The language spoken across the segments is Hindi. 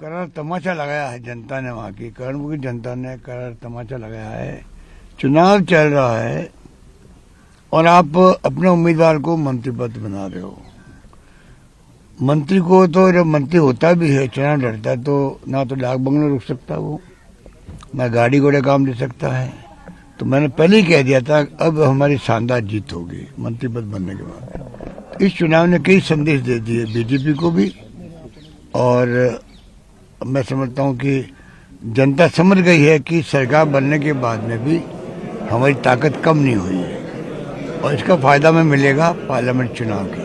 करार तमाचा लगाया है जनता ने, वहाँ की कर्णपुर की जनता ने करार तमाचा लगाया है। चुनाव चल रहा है और आप अपने उम्मीदवार को मंत्री पद बना रहे हो। मंत्री को तो जब मंत्री होता भी है, चुनाव लड़ता है, तो ना तो डाक बंगला रुक सकता वो, ना गाड़ी घोड़े काम दे सकता है। तो मैंने पहले ही कह दिया था अब हमारी शानदार जीत होगी मंत्री पद बनने के बाद। इस चुनाव ने कई संदेश दे दिए बीजेपी को भी, और मैं समझता हूँ कि जनता समझ गई है कि सरकार बनने के बाद में भी हमारी ताकत कम नहीं हुई है और इसका फायदा हमें मिलेगा पार्लियामेंट चुनाव की।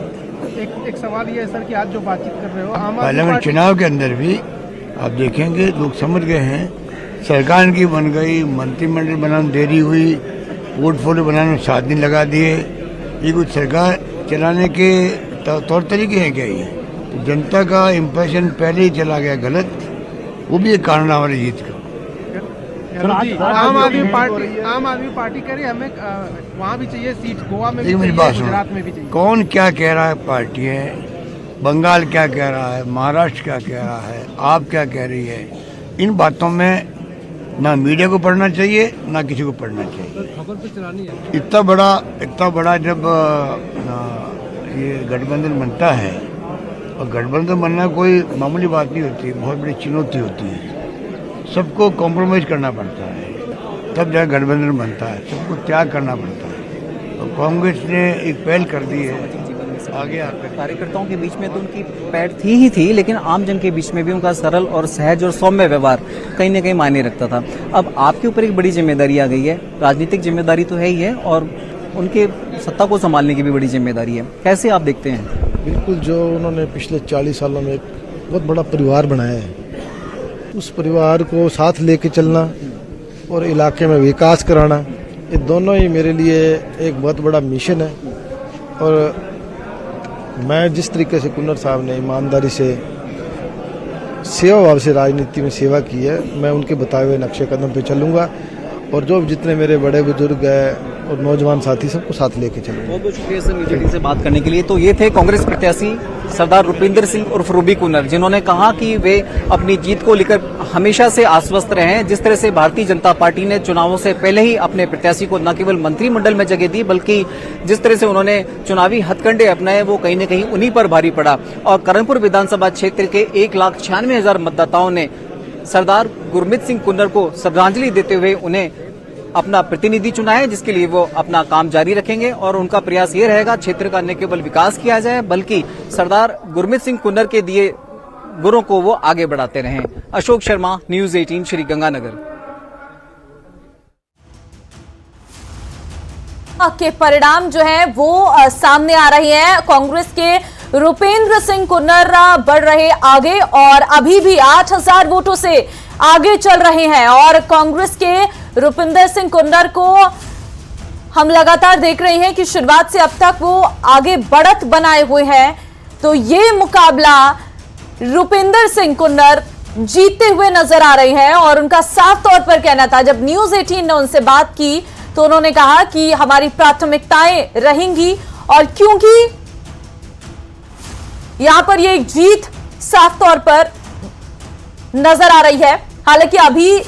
एक सवाल ये है सर कि आज जो बातचीत कर रहे हो पार्लियामेंट चुनाव के अंदर भी आप देखेंगे लोग समझ गए हैं, सरकार की बन गई, मंत्रिमंडल बनाने देरी हुई, पोर्टफोलियो बनाने में 7 दिन लगा दिए। ये कुछ सरकार चलाने के तौर तरीके हैं क्या? ये तो जनता का इम्प्रेशन पहले ही चला गया गलत, वो भी एक कारण हमारी जीत का। आम आदमी पार्टी करे हमें वहाँ भी चाहिए सीट, गोवा में भी चाहिए, गुजरात में भी चाहिए। कौन क्या कह रहा है पार्टी है, बंगाल क्या कह रहा है, महाराष्ट्र क्या कह रहा है, आप क्या कह रही है, इन बातों में ना मीडिया को पढ़ना चाहिए ना किसी को पढ़ना चाहिए। खबर तो चलानी है। इतना बड़ा जब ये गठबंधन बनता है, और गठबंधन बनना कोई मामूली बात नहीं होती, बहुत बड़ी चुनौती होती है। सबको कॉम्प्रोमाइज करना पड़ता है, तब जहाँ गठबंधन बनता है, सबको त्याग करना पड़ता है। और कांग्रेस ने एक पहल कर दी है आगे आकर। कार्यकर्ताओं के बीच में तो उनकी पैठ थी ही थी, लेकिन आम जन के बीच में भी उनका सरल और सहज और सौम्य व्यवहार कहीं न कहीं मायने रखता था। अब आपके ऊपर एक बड़ी जिम्मेदारी आ गई है, राजनीतिक जिम्मेदारी तो है ही है, और उनके सत्ता को संभालने की भी बड़ी जिम्मेदारी है। कैसे आप देखते हैं? बिल्कुल, जो उन्होंने पिछले 40 सालों में एक बहुत बड़ा परिवार बनाया है, उस परिवार को साथ लेके चलना और इलाके में विकास कराना, ये दोनों ही मेरे लिए एक बहुत बड़ा मिशन है। और मैं जिस तरीके से कुन्नर साहब ने ईमानदारी से सेवा भाव से राजनीति में सेवा की है, मैं उनके बताए हुए नक्शे कदम पे चलूँगा, और जो जितने मेरे बड़े बुजुर्ग हैं और नौजवान साथी सबको साथ लेके चलूँगा। बहुत बहुत शुक्रिया सर मीडिया से बात करने के लिए। तो ये थे कांग्रेस प्रत्याशी सरदार रुपिंदर सिंह उर्फ रूबी कुन्नर, जिन्होंने कहा कि वे अपनी जीत को लेकर हमेशा से आश्वस्त रहे हैं। जिस तरह से भारतीय जनता पार्टी ने चुनावों से पहले ही अपने प्रत्याशी को न केवल मंत्रिमंडल में जगह दी, बल्कि जिस तरह से उन्होंने चुनावी हथकंडे अपनाए वो कहीं न कहीं उन्हीं पर भारी पड़ा। और करणपुर विधानसभा क्षेत्र के 1,96,000 मतदाताओं ने सरदार गुरमीत सिंह कुन्नर को श्रद्धांजलि देते हुए उन्हें अपना प्रतिनिधि चुना है, जिसके लिए वो अपना काम जारी रखेंगे। और उनका प्रयास ये रहेगा क्षेत्र का न केवल विकास किया जाए, बल्कि सरदार गुरमीत सिंह कुन्नर के दिए गुरों को वो आगे बढ़ाते रहें। अशोक शर्मा, न्यूज़ 18, श्री गंगानगर। के परिणाम जो है वो सामने आ रहे हैं। कांग्रेस के रुपेंद्र सिंह कुन्नर बढ़ रहे आगे और अभी भी 8,000 वोटों से आगे चल रहे हैं। और कांग्रेस के रुपिंदर सिंह कुन्नर को हम लगातार देख रहे हैं कि शुरुआत से अब तक वो आगे बढ़त बनाए हुए हैं। तो ये मुकाबला रुपिंदर सिंह कुन्नर जीतते हुए नजर आ रहे हैं। और उनका साफ तौर पर कहना था, जब न्यूज़ 18 ने उनसे बात की तो उन्होंने कहा कि हमारी प्राथमिकताएं रहेंगी, और क्योंकि यहां पर ये एक जीत साफ तौर पर नजर आ रही है। हालांकि अभी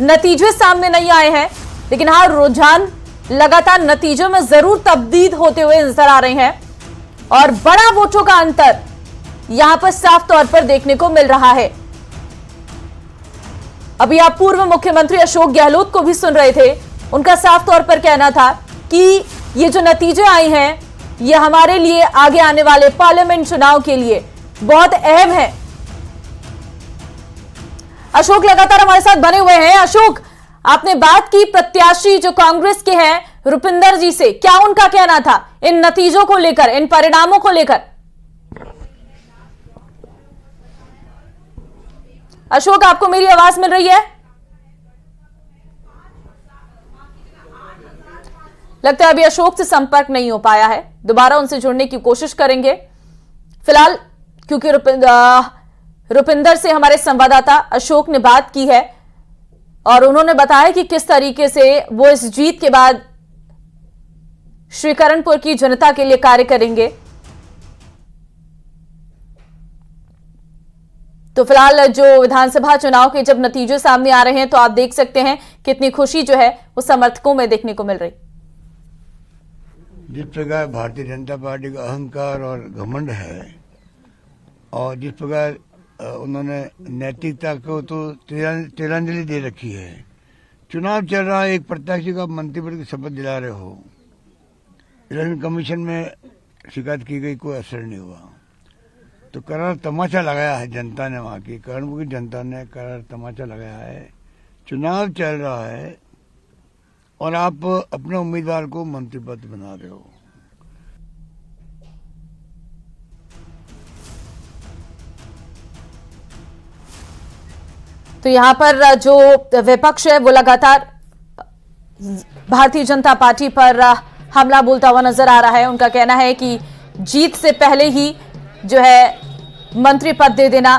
नतीजे सामने नहीं आए हैं, लेकिन हाँ, रुझान लगातार नतीजों में जरूर तब्दील होते हुए नजर आ रहे हैं। और बड़ा वोटों का अंतर यहां पर साफ तौर पर देखने को मिल रहा है। अभी आप पूर्व मुख्यमंत्री अशोक गहलोत को भी सुन रहे थे, उनका साफ तौर पर कहना था कि ये जो नतीजे आए हैं ये हमारे लिए आगे आने वाले पार्लियामेंट चुनाव के लिए बहुत अहम है। अशोक लगातार हमारे साथ बने हुए हैं। अशोक, आपने बात की प्रत्याशी जो कांग्रेस के हैं रुपिंदर जी से, क्या उनका कहना था इन नतीजों को लेकर, इन परिणामों को लेकर? अशोक, आपको मेरी आवाज मिल रही है? लगता है अभी अशोक से संपर्क नहीं हो पाया है, दोबारा उनसे जुड़ने की कोशिश करेंगे। फिलहाल क्योंकि रुपिंदर से हमारे संवाददाता अशोक ने बात की है और उन्होंने बताया कि किस तरीके से वो इस जीत के बाद श्रीकरणपुर की जनता के लिए कार्य करेंगे। तो फिलहाल जो विधानसभा चुनाव के जब नतीजे सामने आ रहे हैं तो आप देख सकते हैं कितनी खुशी जो है वो समर्थकों में देखने को मिल रही। जिस प्रकार भारतीय जनता पार्टी का अहंकार और घमंड है और जिस प्रकार उन्होंने नैतिकता को तो तिलांजलि दे रखी है। चुनाव चल रहा है, एक प्रत्याशी का मंत्रिपद की शपथ दिला रहे हो, इलेक्शन कमीशन में शिकायत की गई, कोई असर नहीं हुआ। तो करार तमाचा लगाया है जनता ने, वहाँ की कर्णपुर की जनता ने करार तमाचा लगाया है। चुनाव चल रहा है और आप अपने उम्मीदवार को मंत्री पद बना रहे हो। तो यहां पर जो विपक्ष है वो लगातार भारतीय जनता पार्टी पर हमला बोलता हुआ नजर आ रहा है। उनका कहना है कि जीत से पहले ही जो है मंत्री पद दे देना,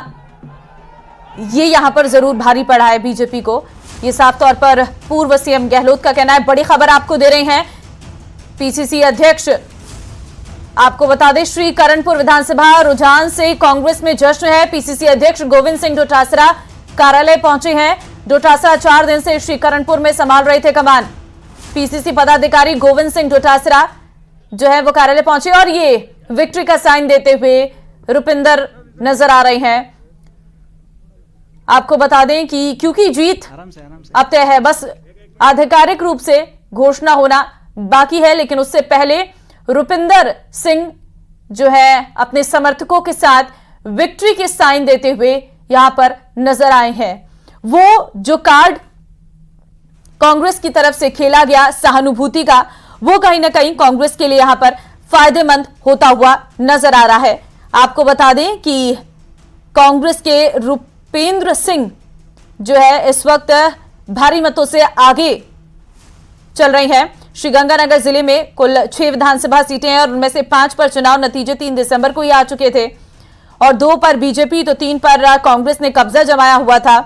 ये यहां पर जरूर भारी पड़ा है बीजेपी को। ये साफ तौर पर पूर्व सीएम गहलोत का कहना है। बड़ी खबर आपको दे रहे हैं, पीसीसी अध्यक्ष आपको बता दें, श्री करणपुर विधानसभा रुझान से कांग्रेस में जश्न है। पीसीसी अध्यक्ष गोविंद सिंह डोटासरा कार्यालय पहुंचे हैं। डोटासरा 4 दिन से श्री करणपुर में संभाल रहे थे कमान। पीसीसी पदाधिकारी गोविंद सिंह डोटासरा जो है वो कार्यालय पहुंचे और ये विक्ट्री का साइन देते हुए रुपिंदर नजर आ रहे हैं। आपको बता दें कि क्योंकि जीत अब तय है, बस आधिकारिक रूप से घोषणा होना बाकी है, लेकिन उससे पहले रुपिंदर सिंह जो है अपने समर्थकों के साथ विक्ट्री के साइन देते हुए यहां पर नजर आए हैं। वो जो कार्ड कांग्रेस की तरफ से खेला गया सहानुभूति का, वो कहीं ना कहीं कांग्रेस के लिए यहां पर फायदेमंद होता हुआ नजर आ रहा है। आपको बता दें कि कांग्रेस के रुपेंद्र सिंह जो है इस वक्त भारी मतों से आगे चल रही हैं। श्रीगंगानगर जिले में कुल 6 विधानसभा सीटें हैं और उनमें से 5 पर चुनाव नतीजे 3 दिसंबर को ही आ चुके थे और 2 पर बीजेपी तो 3 पर कांग्रेस ने कब्जा जमाया हुआ था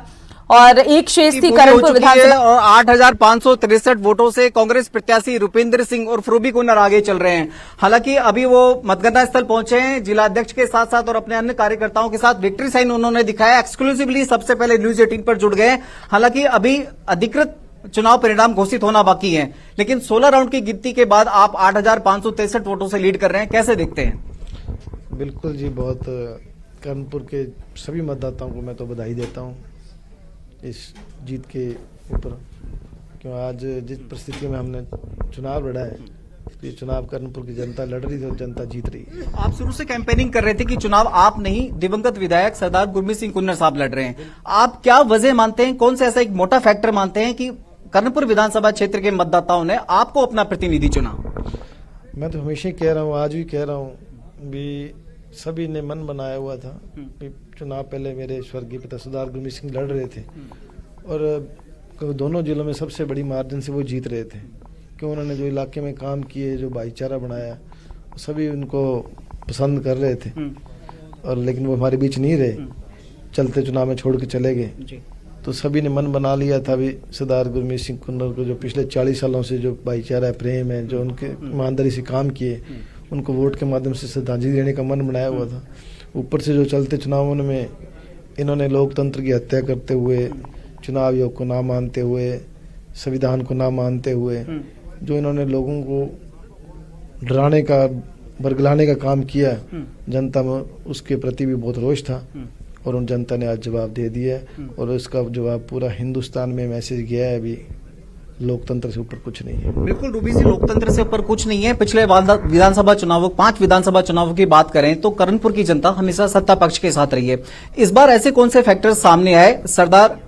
और एक शेष थी करणपुर विधानसभा। और 8,563 वोटों से कांग्रेस प्रत्याशी रुपिंदर सिंह और फ्रूबी कुन्नर आगे चल रहे हैं। हालांकि अभी वो मतगणना स्थल पहुंचे हैं, जिला अध्यक्ष के साथ साथ और अपने अन्य कार्यकर्ताओं के साथ विक्ट्री साइन उन्होंने दिखाया। एक्सक्लूसिवली सबसे पहले न्यूज 18 पर जुड़ गए। हालांकि अभी अधिकृत चुनाव परिणाम घोषित होना बाकी है, लेकिन 16 राउंड की गिनती के बाद आप 8,563 वोटों से लीड कर रहे हैं, कैसे देखते हैं? बिल्कुल जी, बहुत कानपुर के सभी मतदाताओं को मैं तो बधाई देता हूँ इस जीत के ऊपर, क्यों आज जिस परिस्थिति में हमने चुनाव लड़ा है, ये चुनाव कानपुर की जनता लड़ रही थी और जनता जीत रही है। आप शुरू से कैंपेनिंग कर रहे थे कि चुनाव आप नहीं, दिवंगत विधायक सरदार गुरमीत सिंह कुन्नर साहब लड़ रहे हैं। आप क्या वजह मानते हैं, कौन सा ऐसा एक मोटा फैक्टर मानते हैं कि कर्णपुर विधानसभा क्षेत्र के मतदाताओं ने आपको अपना प्रतिनिधि चुना? मैं तो हमेशा ही कह रहा हूँ, आज भी कह रहा हूँ, भी सभी ने मन बनाया हुआ था। चुनाव पहले मेरे स्वर्गीय पिता सरदार गुरमीत सिंह लड़ रहे थे और दोनों जिलों में सबसे बड़ी मार्जिन से वो जीत रहे थे, क्यों उन्होंने जो इलाके में काम किए, जो भाईचारा बनाया, सभी उनको पसंद कर रहे थे। और लेकिन वो हमारे बीच नहीं रहे, चलते चुनाव में छोड़ के चले गए। तो सभी ने मन बना लिया था भी सरदार गुरमीत सिंह कुन्नर को, जो पिछले 40 सालों से जो भाईचारा प्रेम है, जो उनके ईमानदारी से काम किए, उनको वोट के माध्यम से श्रद्धांजलि देने का मन बनाया हुआ था। ऊपर से जो चलते चुनावों में इन्होंने लोकतंत्र की हत्या करते हुए, चुनाव आयोग को ना मानते हुए, संविधान को ना मानते हुए, जो इन्होंने लोगों को डराने का, बरगलाने का काम किया, जनता में उसके प्रति भी बहुत रोष था और उन जनता ने आज जवाब दे दिया और उसका जवाब पूरा हिंदुस्तान में मैसेज गया है, अभी लोकतंत्र से ऊपर कुछ नहीं है। बिल्कुल रूबी जी, लोकतंत्र से ऊपर कुछ नहीं है। पिछले विधानसभा चुनावों, 5 विधानसभा चुनावों की बात करें तो कर्णपुर की जनता हमेशा सत्ता पक्ष के साथ रही है। इस बार ऐसे कौन से फैक्टर्स सामने आए सरदार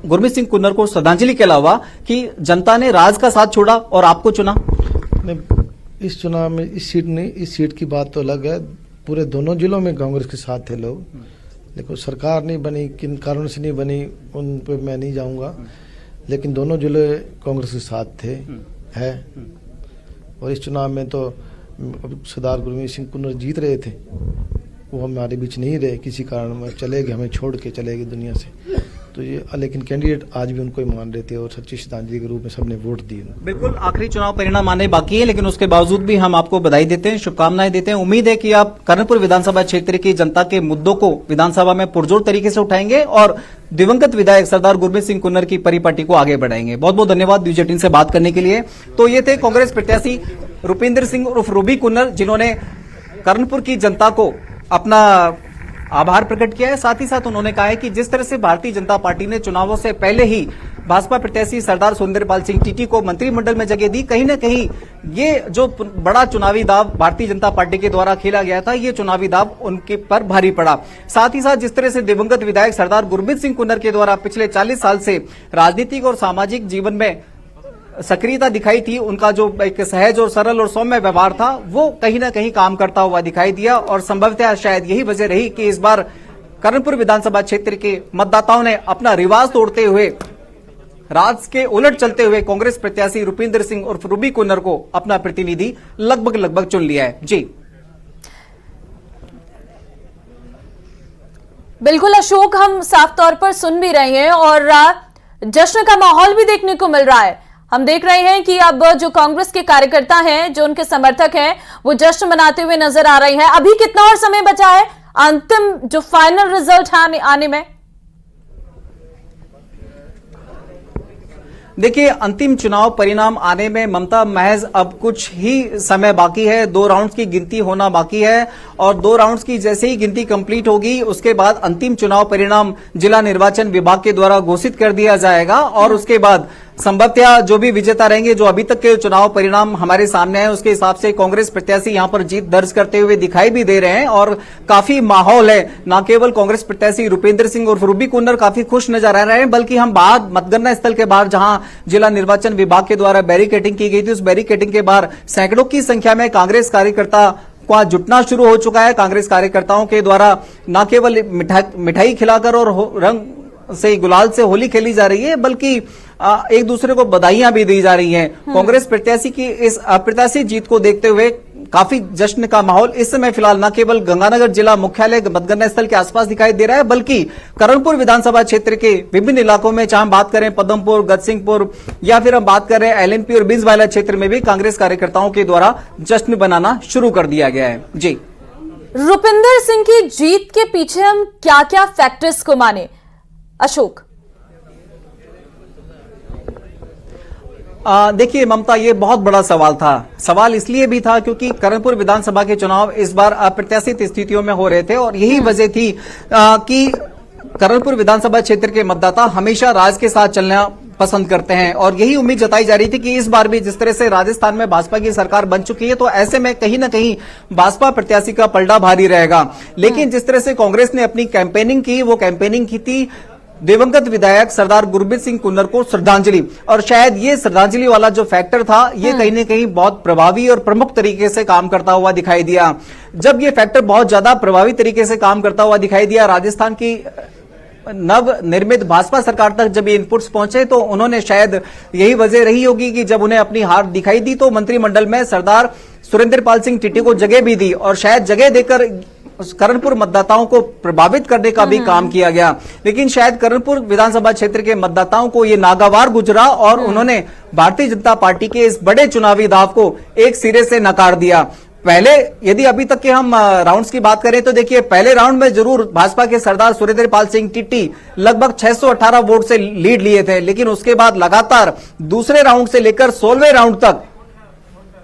गुरमीत सिंह कुन्नर को श्रद्धांजलि के अलावा कि जनता ने राज का साथ छोड़ा और आपको चुना? इस चुनाव में इस सीट की बात तो अलग है। पूरे दोनों जिलों में कांग्रेस के साथ थे लोग, देखो सरकार नहीं बनी, किन कारणों से नहीं बनी उन पर मैं नहीं जाऊंगा, लेकिन दोनों जिले कांग्रेस के साथ थे है। और इस चुनाव में तो सरदार गुरमीत सिंह कुन्नर जीत रहे थे, वो हमारे बीच नहीं रहे, किसी कारण में चले गए, हमें छोड़ के चले गए दुनिया से। तो ये लेकिन कैंडिडेट आज भी उनको ही मान रहे थे और सच्ची श्रद्धांजलि के रूप में सबने वोट दिए उनको। बिल्कुल, आखिरी चुनाव परिणाम आने बाकी है, लेकिन उसके बावजूद भी हम आपको बधाई देते हैं, शुभकामनाएं देते हैं। उम्मीद है कि आप कर्णपुर विधानसभा क्षेत्र की जनता के मुद्दों को विधानसभा में पुरजोर तरीके से उठाएंगे और दिवंगत विधायक सरदार गुरमीत सिंह कुन्नर की परिपाटी को आगे बढ़ाएंगे। बहुत बहुत धन्यवाद न्यूज 18 से बात करने के लिए। तो ये थे कांग्रेस प्रत्याशी रुपिंदर सिंह उर्फ रूबी कुन्नर, जिन्होंने कर्णपुर की जनता को अपना आभार प्रकट किया है। साथ ही साथ उन्होंने कहा है कि जिस तरह से भारतीय जनता पार्टी ने चुनावों से पहले ही भाजपा प्रत्याशी सरदार सुरेंद्रपाल सिंह टीटी को मंत्रिमंडल में जगह दी, कहीं न कहीं ये जो बड़ा चुनावी दाव भारतीय जनता पार्टी के द्वारा खेला गया था, ये चुनावी दाव उनके पर भारी पड़ा। साथ ही साथ जिस तरह से दिवंगत विधायक सरदार गुरमीत सिंह कुन्नर के द्वारा पिछले 40 साल से राजनीतिक और सामाजिक जीवन में सक्रियता दिखाई थी, उनका जो एक सहज और सरल और सौम्य व्यवहार था वो कहीं ना कहीं काम करता हुआ दिखाई दिया और संभवतः शायद यही वजह रही कि इस बार कर्णपुर विधानसभा क्षेत्र के मतदाताओं ने अपना रिवाज तोड़ते हुए, राज के उलट चलते हुए कांग्रेस प्रत्याशी रुपिंदर सिंह उर्फ रूबी कुन्नर को अपना प्रतिनिधि लगभग चुन लिया है। जी बिल्कुल अशोक, हम साफ तौर पर सुन भी रहे हैं और जश्न का माहौल भी देखने को मिल रहा है। हम देख रहे हैं कि अब जो कांग्रेस के कार्यकर्ता हैं, जो उनके समर्थक हैं, वो जश्न मनाते हुए नजर आ रहे हैं। अभी कितना और समय बचा है अंतिम जो फाइनल रिजल्ट आने में? देखिए, अंतिम चुनाव परिणाम आने में ममता महज अब कुछ ही समय बाकी है। 2 राउंड्स की गिनती होना बाकी है और 2 राउंड्स की जैसे ही गिनती कंप्लीट होगी उसके बाद अंतिम चुनाव परिणाम जिला निर्वाचन विभाग के द्वारा घोषित कर दिया जाएगा और उसके बाद संभवतः जो भी विजेता रहेंगे, जो अभी तक के चुनाव परिणाम हमारे सामने है उसके हिसाब से कांग्रेस प्रत्याशी यहां पर जीत दर्ज करते हुए दिखाई भी दे रहे हैं और काफी माहौल है। न केवल कांग्रेस प्रत्याशी रुपिंदर सिंह और रूबी कुन्नर काफी खुश नजर आ रहे हैं, बल्कि हम बाहर मतगणना स्थल के बाहर जहां जिला निर्वाचन विभाग के द्वारा बैरिकेडिंग की गई थी, उस बैरिकेडिंग के बाहर सैकड़ों की संख्या में कांग्रेस कार्यकर्ता को जुटना शुरू हो चुका है। कांग्रेस कार्यकर्ताओं के द्वारा न केवल मिठाई खिलाकर और रंग से गुलाल से होली खेली जा रही है, बल्कि एक दूसरे को बधाइयां भी दी जा रही हैं। कांग्रेस प्रत्याशी की इस अप्रत्याशित जीत को देखते हुए काफी जश्न का माहौल इस समय फिलहाल न केवल गंगानगर जिला मुख्यालय मतगणना स्थल के आसपास दिखाई दे रहा है, बल्कि कर्णपुर विधानसभा क्षेत्र के विभिन्न इलाकों में, चाहे हम बात करें पदमपुर, गजसिंहपुर या फिर हम बात करें एलएनपी और बिजवाला क्षेत्र में भी कांग्रेस कार्यकर्ताओं के द्वारा जश्न बनाना शुरू कर दिया गया है। जी, रुपिंदर सिंह की जीत के पीछे हम क्या क्या फैक्टर्स को माने अशोक? देखिए ममता, ये बहुत बड़ा सवाल था। सवाल इसलिए भी था क्योंकि कर्णपुर विधानसभा के चुनाव इस बार अप्रत्याशित स्थितियों में हो रहे थे और यही वजह थी कि कर्णपुर विधानसभा क्षेत्र के मतदाता हमेशा राज के साथ चलना पसंद करते हैं और यही उम्मीद जताई जा रही थी कि इस बार भी जिस तरह से राजस्थान में भाजपा की सरकार बन चुकी है, तो ऐसे में कहीं ना कहीं भाजपा प्रत्याशी का पलड़ा भारी रहेगा। लेकिन जिस तरह से कांग्रेस ने अपनी कैंपेनिंग की, वो कैंपेनिंग की थी दिवंगत विधायक सरदार गुरमीत सिंह कुन्नर को श्रद्धांजलि, और शायद ये श्रद्धांजलि वाला जो फैक्टर था ये कहीं न कहीं बहुत प्रभावी और प्रमुख तरीके से काम करता हुआ दिखाई दिया। जब ये फैक्टर बहुत ज्यादा प्रभावी तरीके से काम करता हुआ दिखाई दिया, राजस्थान की नव निर्मित भाजपा सरकार तक जब ये इनपुट्स पहुंचे, तो उन्होंने शायद यही वजह रही होगी कि जब उन्हें अपनी हार दिखाई दी तो मंत्रिमंडल में सरदार सुरेंद्रपाल सिंह टीटी को जगह भी दी और शायद जगह देकर कर्णपुर मतदाताओं को प्रभावित करने का भी काम किया गया। लेकिन शायद कर्णपुर विधानसभा क्षेत्र के मतदाताओं को ये नागवार गुजरा और उन्होंने भारतीय जनता पार्टी के इस बड़े चुनावी दाव को एक सिरे से नकार दिया। पहले यदि अभी तक के हम राउंड्स की बात करें तो देखिए, पहले राउंड में जरूर भाजपा के सरदार सुरेंद्रपाल सिंह टीटी लगभग 618 वोट से लीड लिए थे, लेकिन उसके बाद लगातार दूसरे राउंड से लेकर 16वें राउंड तक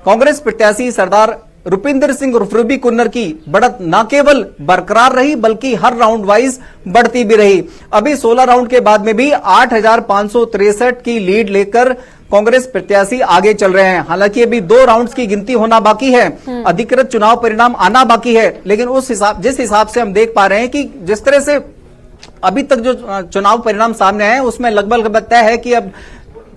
कांग्रेस प्रत्याशी सरदार रुपिंदर सिंह उर्फ रूबी कुन्नर की बढ़त न केवल बरकरार रही बल्कि हर राउंड वाइज बढ़ती भी रही। अभी 16 राउंड के बाद में भी 8,563 की लीड लेकर कांग्रेस प्रत्याशी आगे चल रहे हैं। हालांकि अभी 2 राउंड्स की गिनती होना बाकी है, अधिकृत चुनाव परिणाम आना बाकी है, लेकिन जिस हिसाब से हम देख पा रहे हैं कि जिस तरह से अभी तक जो चुनाव परिणाम सामने आए उसमें लगभग तय है कि अब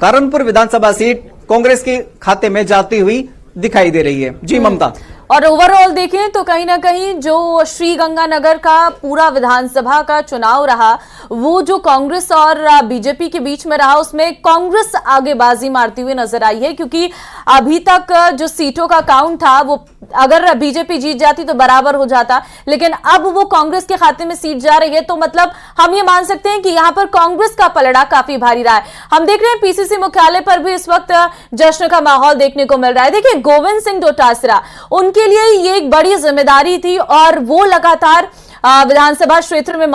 कर्णपुर विधानसभा सीट कांग्रेस के खाते में जाती हुई दिखाई दे रही है। जी ममता। और ओवरऑल देखें तो कहीं ना कहीं जो श्रीगंगानगर का पूरा विधानसभा का चुनाव रहा, वो जो कांग्रेस और बीजेपी के बीच में रहा, उसमें कांग्रेस आगे बाजी मारती हुई नजर आई है, क्योंकि अभी तक जो सीटों का काउंट था वो अगर बीजेपी जीत जाती तो बराबर हो जाता, लेकिन अब वो कांग्रेस के खाते में सीट जा रही है, तो मतलब हम ये मान सकते हैं कि यहां पर कांग्रेस का पलड़ा काफी भारी रहा है। हम देख रहे हैं पीसीसी मुख्यालय पर भी इस वक्त जश्न का माहौल देखने को मिल रहा है। देखिए, गोविंद सिंह डोटासरा, उनके लिए ये एक बड़ी जिम्मेदारी थी और वो लगातार विधानसभा क्षेत्र में